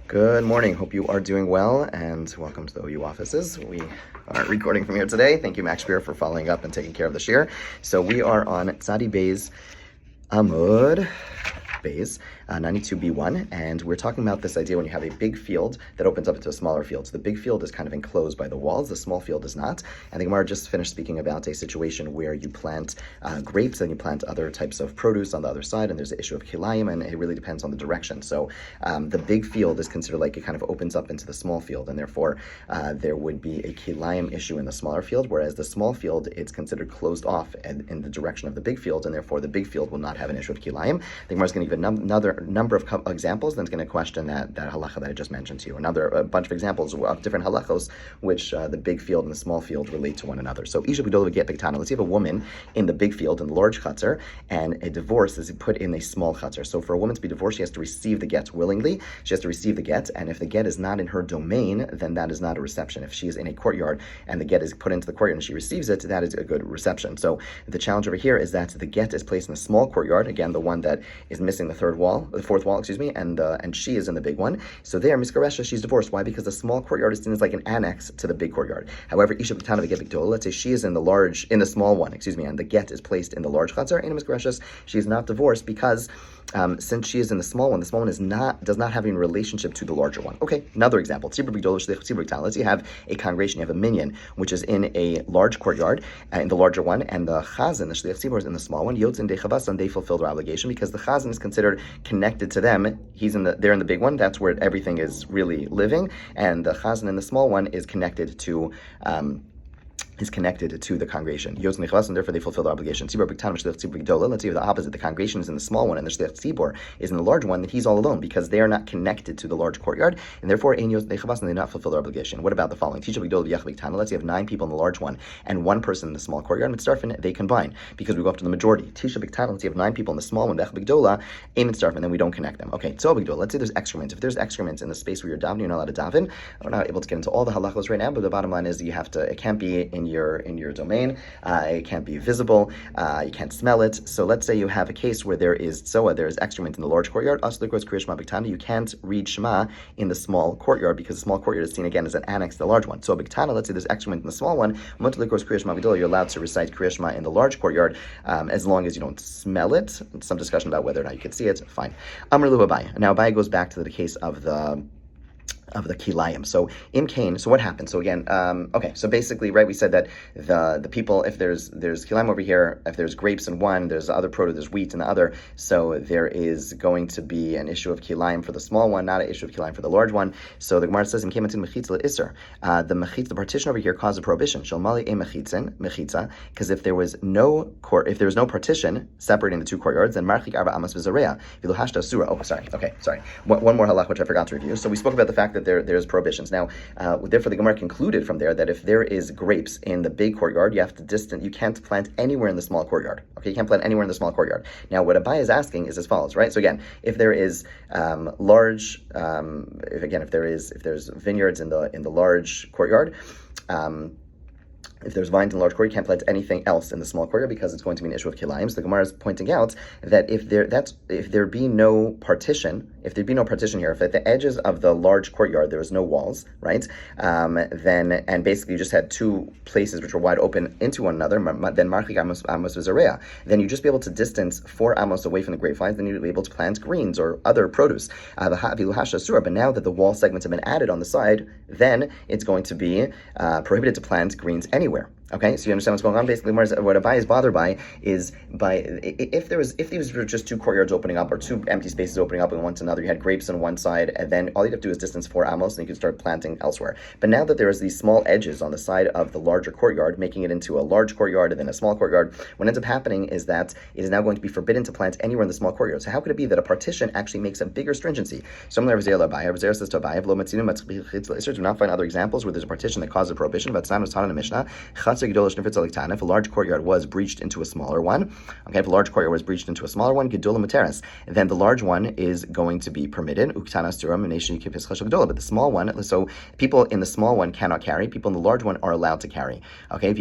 Good morning. Hope you are doing well, and welcome to the OU offices. We are recording from here today. Thank you, Max Spear, for following up and taking care of the shir. So we are on Tzadi Bey's Amud Bays, 92b1, and we're talking about this idea when you have a big field that opens up into a smaller field. So the big field is kind of enclosed by the walls, the small field is not. And the Gemara just finished speaking about a situation where you plant grapes and you plant other types of produce on the other side, and there's the issue of kilayim, and it really depends on the direction. So the big field is considered like it kind of opens up into the small field, and therefore there would be a kilayim issue in the smaller field, whereas the small field, it's considered closed off in the direction of the big field, and therefore the big field will not have an issue of kilayim. The Gemara is going to give another number of examples, then it's going to question that halacha that I just mentioned to you. A bunch of examples of different halachos, which the big field and the small field relate to one another. So, Isha B'Dola Get B'Ktana. Let's say you have a woman in the big field, in the large chutzner, and a divorce is put in a small chutzner. So, for a woman to be divorced, she has to receive the get willingly. She has to receive the get, and if the get is not in her domain, then that is not a reception. If she is in a courtyard and the get is put into the courtyard and she receives it, that is a good reception. So, the challenge over here is that the get is placed in a small courtyard, again, the one that is missing the fourth wall, and she is in the big one. So there, Miskaresha, she's divorced. Why? Because the small courtyard is seen as like an annex to the big courtyard. However, Isha B'Tana V'Get B'Gdola, let's say she is in the small one, and the get is placed in the large chatzar, and Miskaresha, she is not divorced because since she is in the small one does not have any relationship to the larger one. Okay, another example. Let's say you have a congregation, you have a minyan, which is in a large courtyard, in the larger one, and the chazan, the shliach tzibur, is in the small one. Yotzin dechabasan, they fulfill their obligation because the chazan is considered connected to them. They're in the big one. That's where everything is really living, and the chazan in the small one is connected to the congregation. And therefore they fulfill their obligation. Let's say the opposite. The congregation is in the small one and the shliach tzibur is in the large one, then he's all alone because they are not connected to the large courtyard, and therefore they do not fulfill their obligation. What about the following? Let's say you have 9 people in the large one and 1 person in the small courtyard, they combine because we go up to the majority. Let's say you have 9 people in the small one, and then we don't connect them. Okay, so let's say there's excrement. If there's excrement in the space where you're davening, you're not allowed to daven. We're not able to get into all the halachos right now, but the bottom line is it can't be in your domain, it can't be visible, you can't smell it. So let's say you have a case where there is excrement in the large courtyard, you can't read Shema in the small courtyard because the small courtyard is seen again as an annex to the large one. So B'Ktana, let's say there's excrement in the small one, you're allowed to recite Kriya Shema in the large courtyard as long as you don't smell it. Some discussion about whether or not you can see it, fine. Amr Lu Abai. Now Abai goes back to the case of the kilayim. So in Cain, so what happened? So again, so basically, right, we said that the people, if there's kilayim over here, if there's grapes in one, there's other produce, there's wheat in the other, so there is going to be an issue of kilayim for the small one, not an issue of kilayim for the large one. So the Gemara says in Kemetin mechitza iser, the partition over here caused a prohibition. Shalmali e mechitza, because if there was no partition separating the 2 courtyards, then marchik arba amas v'zareya v'lohashta sura. Sorry. One more halach which I forgot to review. So we spoke about the fact that there's prohibitions. Now, therefore, the Gemara concluded from there that if there is grapes in the big courtyard, you can't plant anywhere in the small courtyard. Okay, you can't plant anywhere in the small courtyard. Now, what Abai is asking is as follows, right? So again, if there is if there's vineyards in the large courtyard. If there's vines in the large courtyard, you can't plant anything else in the small courtyard because it's going to be an issue of kilayim. So the Gemara is pointing out that if there be no partition here, if at the edges of the large courtyard there was no walls, right? Then basically you just had 2 places which were wide open into one another. Then marchik amos v'zareya. Then you just be able to distance 4 amos away from the grapevines. Then you'd be able to plant greens or other produce. But now that the wall segments have been added on the side, then it's going to be prohibited to plant greens anywhere. Okay, so you understand what's going on? Basically, what Abai is bothered by is if these were just 2 courtyards opening up or 2 empty spaces opening up in one to another, you had grapes on one side, and then all you have to do is distance 4 amos, and you can start planting elsewhere. But now that there is these small edges on the side of the larger courtyard, making it into a large courtyard and then a small courtyard, what ends up happening is that it is now going to be forbidden to plant anywhere in the small courtyard. So how could it be that a partition actually makes a bigger stringency? So Rav Zera says to Abai, do not find other examples where there's a partition that causes a prohibition. But Simon taught in the Mishnah, If a large courtyard was breached into a smaller one, okay, if a large courtyard was breached into a smaller one, then the large one is going to be permitted. But the small one, so people in the small one cannot carry, people in the large one are allowed to carry. Okay,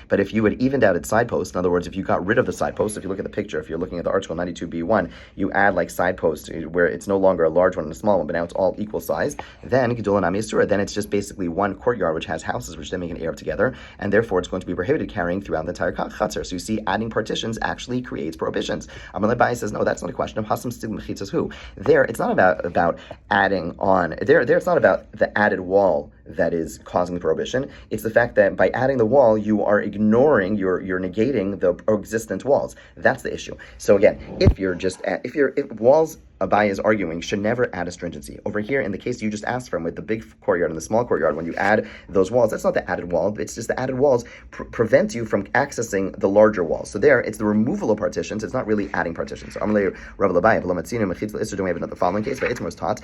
but if you had evened out its side posts, in other words, if you got rid of the side posts, if you look at the picture, if you're looking at the article 92b1, you add like side posts where it's no longer a large one and a small one, but now it's all equal size, then it's just basically one courtyard which has houses which then make an Eruv together, and therefore it's going to be prohibited carrying throughout the entire Chatzar. So you see, adding partitions actually creates prohibitions. Amalei Bai says, no, that's not a question of Hasam Stig Mechitzas Hu. There, it's not about adding on. There, it's not about the added wall that is causing the prohibition. It's the fact that by adding the wall, you are ignoring, you're negating the existent walls. That's the issue. So again, if walls, Abai is arguing, should never add astringency. Over here, in the case you just asked from with the big courtyard and the small courtyard, when you add those walls, that's not the added wall, it's just the added walls prevent you from accessing the larger walls. So there, it's the removal of partitions, it's not really adding partitions. So Amalei Rav Labai, we have another following case, but it was taught,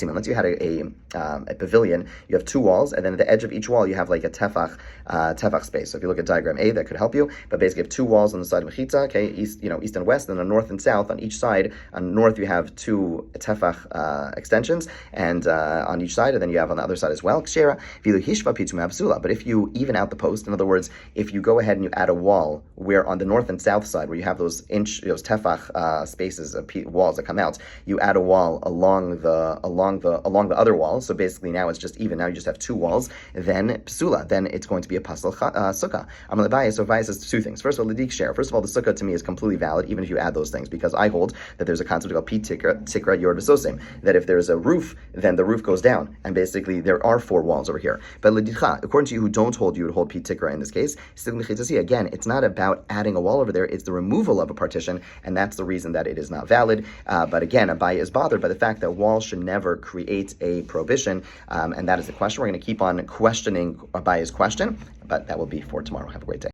unless you had a pavilion, you have two walls, and then at the edge of each wall, you have like a tefach space. So if you look at diagram A, that could help you, but basically you have two walls on the side of Mechitza, okay, east and west, and then north and south on each side. On north, you have two tefach extensions, and on each side, and then you have on the other side as well. But if you even out the post, in other words, if you go ahead and you add a wall where on the north and south side, where you have those tefach spaces, walls that come out, you add a wall along the other wall. So basically, now it's just even. Now you just have two walls. Then psula. Then it's going to be a pasal sukkah. Amalei Bai. So Bai says two things. First of all, the share. First of all, the sukkah to me is completely valid, even if you add those things, because I hold that there's a concept called tikra yord v'sosim, that if there's a roof, then the roof goes down, and basically there are four walls over here. But according to you who don't hold, you would hold tikra in this case. Again, it's not about adding a wall over there; it's the removal of a partition, and that's the reason that it is not valid. But again, Abai is bothered by the fact that walls should never create a prohibition, and that is the question. We're going to keep on questioning Abai's question, but that will be for tomorrow. Have a great day.